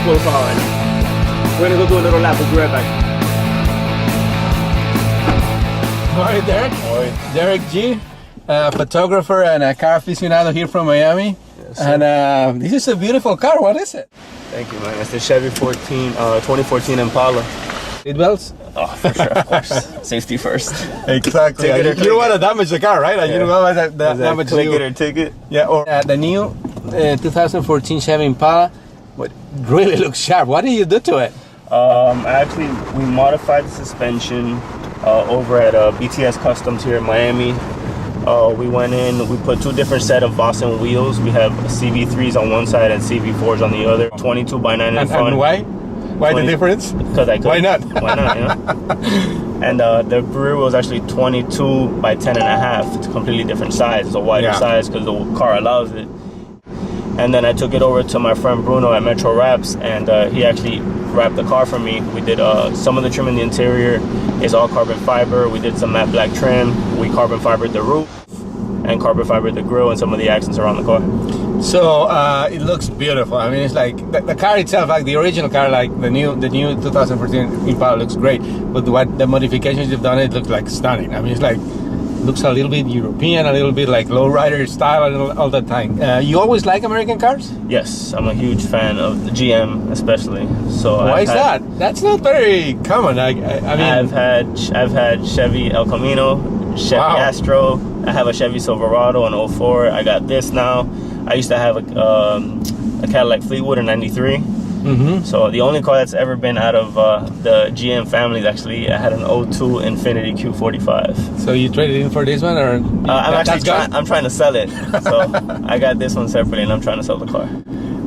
full power. We're gonna go do a little lap. We'll be right back. All right, Derek. All right. Derek G, photographer and a car aficionado here from Miami. Yes, sir. And this is a beautiful car. What is it? Thank you, man. It's the Chevy 2014 Impala. Seat belts? Oh, for sure, of course. Safety first. Exactly. Take it or You don't want to damage the car, right? You don't want to damage click you. it or take it. Yeah, or the new 2014 Chevy Impala. What really looks sharp. What did you do to it? Actually, we modified the suspension over at BTS Customs here in Miami. We went in, we put two different set of Boston wheels. We have CV3s on one side and CV4s on the other. 22 by 9 in front. And why? Why 20, the difference? Because I could. Why not? Why not, you know? And the rear wheel is actually 22 by 10 and a half. It's a completely different size. It's a wider size because the car allows it. And then I took it over to my friend Bruno at Metro Wraps, and he actually wrapped the car for me. We did some of the trim in the interior is all carbon fiber. We did some matte black trim. We carbon fibered the roof and carbon fibered the grille and some of the accents around the car. So it looks beautiful. I mean, it's like the car itself, like the original car, like the new 2014 Impala looks great. But what the modifications you've done, it looks like stunning. I mean, it's like looks a little bit European, a little bit like lowrider style all the time. You always like American cars? Yes, I'm a huge fan of the GM, especially. So why is that? That's not very common. I mean, I've had Chevy El Camino, Chevy Astro. I have a Chevy Silverado in 04. I got this now. I used to have a Cadillac Fleetwood in '93. So the only car that's ever been out of the GM family, actually, I had an 02 Infiniti Q45. So you traded in for this one, or I'm trying to sell it. So I got this one separately, and I'm trying to sell the car.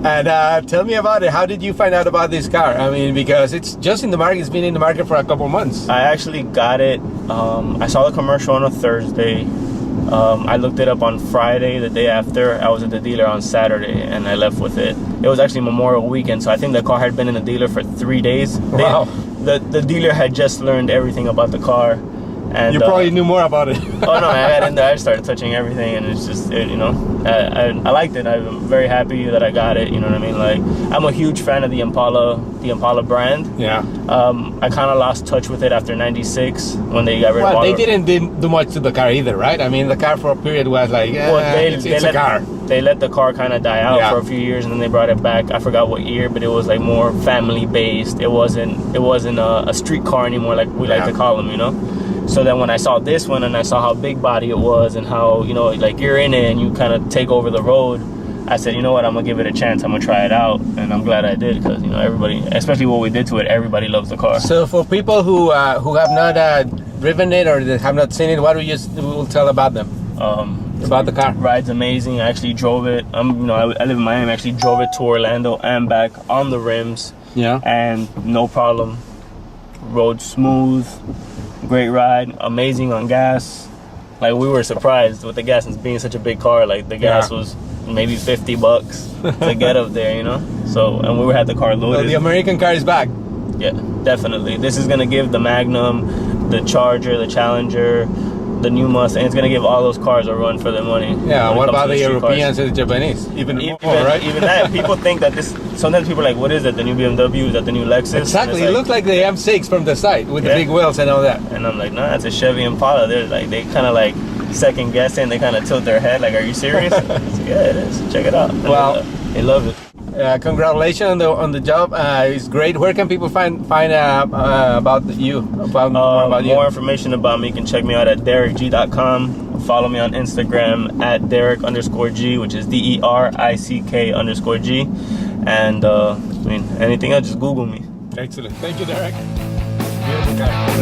And tell me about it. How did you find out about this car? I mean, because it's just in the market. It's been in the market for a couple months. I actually got it. I saw the commercial on a Thursday. I looked it up on Friday, the day after. I was at the dealer on Saturday, and I left with it. It was actually Memorial Weekend, so I think the car had been in the dealer for 3 days. Wow. The dealer had just learned everything about the car. And you probably knew more about it. Oh no, I got in there, I started touching everything, and it's just, you know, I liked it. I'm very happy that I got it, you know what I mean? Like, I'm a huge fan of the Impala brand. Yeah. I kind of lost touch with it after '96 when they got rid of they didn't do much to the car either, right? I mean, the car for a period was like, it's a car. They let the car kind of die out for a few years, and then they brought it back. I forgot what year, but it was like more family based. It wasn't a street car anymore, like we like to call them, you know. So then when I saw this one and I saw how big body it was and how, you know, like you're in it and you kind of take over the road, I said, you know what, I'm gonna give it a chance. I'm gonna try it out, and I'm glad I did, because, you know, everybody, especially what we did to it, everybody loves the car. So for people who have not driven it or have not seen it, what will tell about them? About the car? Ride's amazing. I actually drove it. I live in Miami. I actually drove it to Orlando and back on the rims. Yeah. And no problem. Rode smooth. Great ride. Amazing on gas. Like, we were surprised with the gas, and being such a big car. Like, the gas was maybe $50 to get up there, you know. So, and we had the car loaded. So the American car is back. Yeah, definitely. This is gonna give the Magnum, the Charger, the Challenger, the new Mustang. It's gonna give all those cars a run for their money. Yeah. What about the Europeans and the Japanese? Even more, right? Even that. People think that this. Sometimes people are like, "What is it? The new BMW? Is that the new Lexus?" Exactly. It looks like the M6 from the side with the big wheels and all that. And I'm like, "Nah, it's a Chevy Impala." They're like, they kind of like second guess it, and they kind of tilt their head, like, "Are you serious?" Like, yeah, it is. Check it out. Well, they love it. Congratulations on the job. It's great. Where can people find about you? More information about me, you can check me out at DerekG.com. Follow me on Instagram at Derek_G, which is DERICK_G. And I mean, anything else, just Google me. Excellent. Thank you, Derek. Beautiful guy.